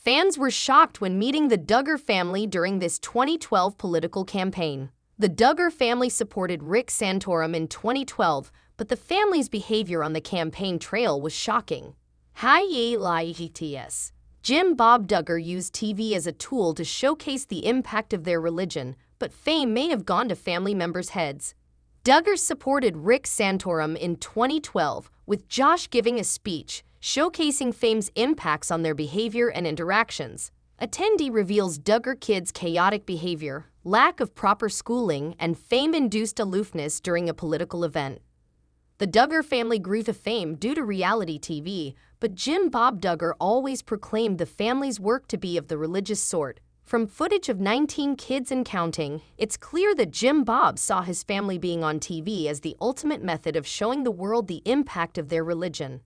Fans were shocked when meeting the Duggar family during this 2012 political campaign. The Duggar family supported Rick Santorum in 2012, but the family's behavior on the campaign trail was shocking. Jim Bob Duggar used TV as a tool to showcase the impact of their religion, but fame may have gone to family members' heads. Duggar supported Rick Santorum in 2012, with Josh giving a speech, showcasing fame's impacts on their behavior and interactions. Attendee reveals Duggar kids' chaotic behavior, lack of proper schooling, and fame-induced aloofness during a political event. The Duggar family grew to fame due to reality TV, but Jim Bob Duggar always proclaimed the family's work to be of the religious sort. From footage of 19 kids and counting, it's clear that Jim Bob saw his family being on TV as the ultimate method of showing the world the impact of their religion.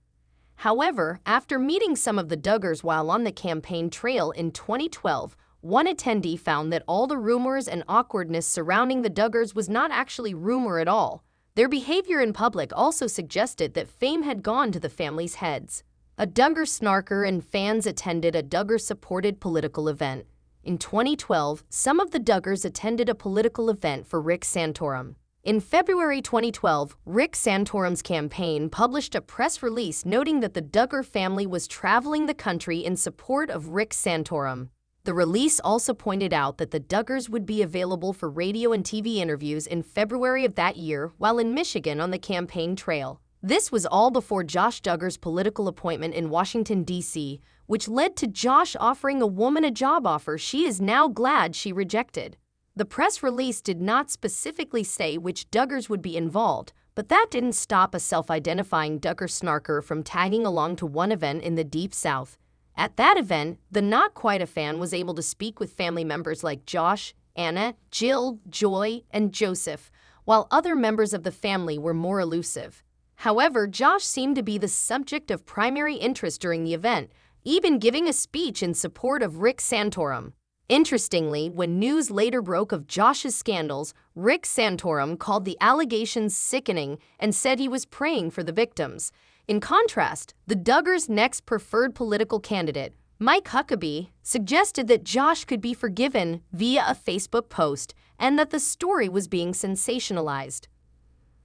However, after meeting some of the Duggars while on the campaign trail in 2012, one attendee found that all the rumors and awkwardness surrounding the Duggars was not actually rumor at all. Their behavior in public also suggested that fame had gone to the family's heads. A Duggar snarker and fans attended a Duggar-supported political event. In 2012, some of the Duggars attended a political event for Rick Santorum. In February 2012, Rick Santorum's campaign published a press release noting that the Duggar family was traveling the country in support of Rick Santorum. The release also pointed out that the Duggars would be available for radio and TV interviews in February of that year while in Michigan on the campaign trail. This was all before Josh Duggar's political appointment in Washington, D.C., which led to Josh offering a woman a job offer she is now glad she rejected. The press release did not specifically say which Duggars would be involved, but that didn't stop a self-identifying Duggar snarker from tagging along to one event in the Deep South. At that event, the not-quite-a-fan was able to speak with family members like Josh, Anna, Jill, Joy, and Joseph, while other members of the family were more elusive. However, Josh seemed to be the subject of primary interest during the event, even giving a speech in support of Rick Santorum. Interestingly, when news later broke of Josh's scandals, Rick Santorum called the allegations sickening and said he was praying for the victims. In contrast, the Duggars' next preferred political candidate, Mike Huckabee, suggested that Josh could be forgiven via a Facebook post and that the story was being sensationalized.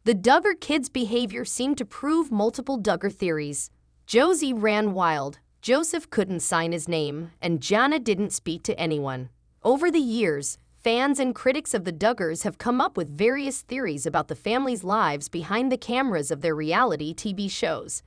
The Duggar kids' behavior seemed to prove multiple Duggar theories. Josie ran wild, Joseph couldn't sign his name, and Jana didn't speak to anyone. Over the years, fans and critics of the Duggars have come up with various theories about the family's lives behind the cameras of their reality TV shows.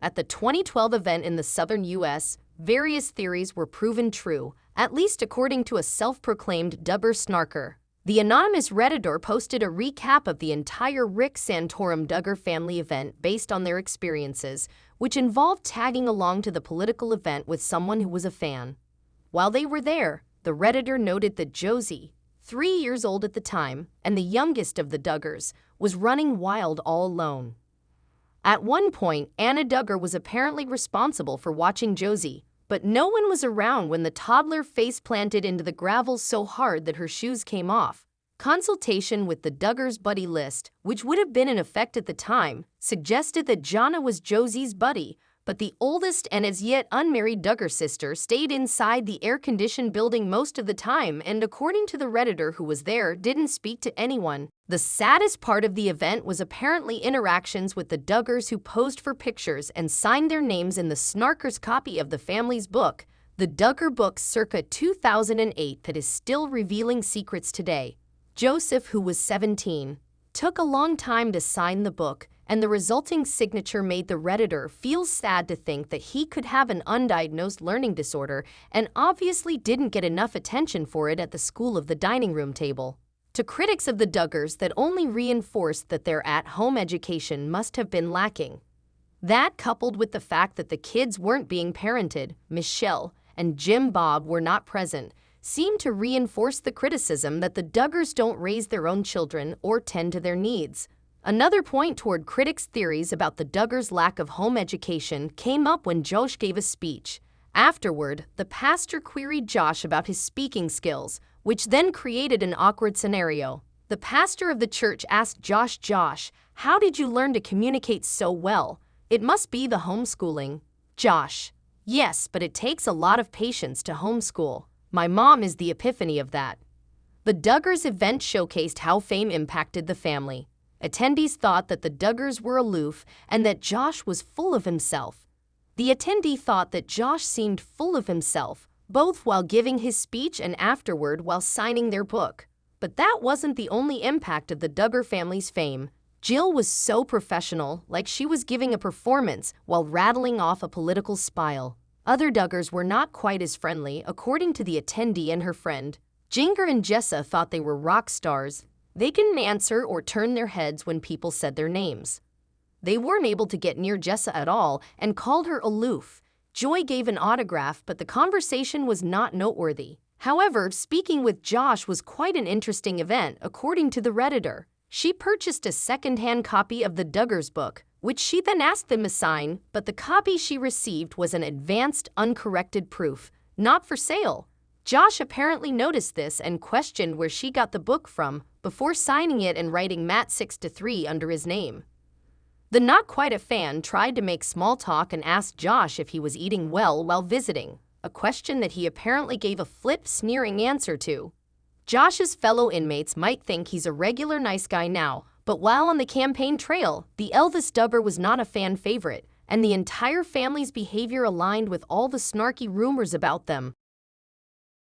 At the 2012 event in the southern U.S., various theories were proven true, at least according to a self-proclaimed Duggar snarker. The anonymous Redditor posted a recap of the entire Rick Santorum Duggar family event based on their experiences, which involved tagging along to the political event with someone who was a fan. While they were there, the Redditor noted that Josie, 3 years old at the time, and the youngest of the Duggars, was running wild all alone. At one point, Anna Duggar was apparently responsible for watching Josie, but no one was around when the toddler face-planted into the gravel so hard that her shoes came off. Consultation with the Duggars' buddy list, which would have been in effect at the time, suggested that Jana was Josie's buddy, but the oldest and as yet unmarried Duggar sister stayed inside the air-conditioned building most of the time and, according to the Redditor who was there, didn't speak to anyone. The saddest part of the event was apparently interactions with the Duggars who posed for pictures and signed their names in the snarker's copy of the family's book, the Duggar book circa 2008, that is still revealing secrets today. Joseph, who was 17, took a long time to sign the book, and the resulting signature made the Redditor feel sad to think that he could have an undiagnosed learning disorder and obviously didn't get enough attention for it at the school of the dining room table. To critics of the Duggars, that only reinforced that their at-home education must have been lacking. That, coupled with the fact that the kids weren't being parented, Michelle and Jim Bob were not present, seemed to reinforce the criticism that the Duggars don't raise their own children or tend to their needs. Another point toward critics' theories about the Duggars' lack of home education came up when Josh gave a speech. Afterward, the pastor queried Josh about his speaking skills, which then created an awkward scenario. The pastor of the church asked Josh, "How did you learn to communicate so well? It must be the homeschooling." Josh, Yes, but it takes a lot of patience to homeschool. My mom is the epiphany of that. The Duggars event showcased how fame impacted the family. Attendees thought that the Duggars were aloof and that Josh was full of himself. The attendee thought that Josh seemed full of himself, both while giving his speech and afterward while signing their book. But that wasn't the only impact of the Duggar family's fame. Jill was so professional, like she was giving a performance while rattling off a political spile. Other Duggars were not quite as friendly, according to the attendee and her friend. Jinger and Jessa thought they were rock stars. They couldn't answer or turn their heads when people said their names. They weren't able to get near Jessa at all and called her aloof. Joy gave an autograph, but the conversation was not noteworthy. However, speaking with Josh was quite an interesting event, according to the Redditor. She purchased a second-hand copy of the Duggars book, which she then asked them to sign, but the copy she received was an advanced, uncorrected proof, not for sale. Josh apparently noticed this and questioned where she got the book from before signing it and writing Matt 6-3 under his name. The not quite a fan tried to make small talk and asked Josh if he was eating well while visiting, a question that he apparently gave a flip, sneering answer to. Josh's fellow inmates might think he's a regular nice guy now, but while on the campaign trail, the Elvis Duggar was not a fan favorite, and the entire family's behavior aligned with all the snarky rumors about them.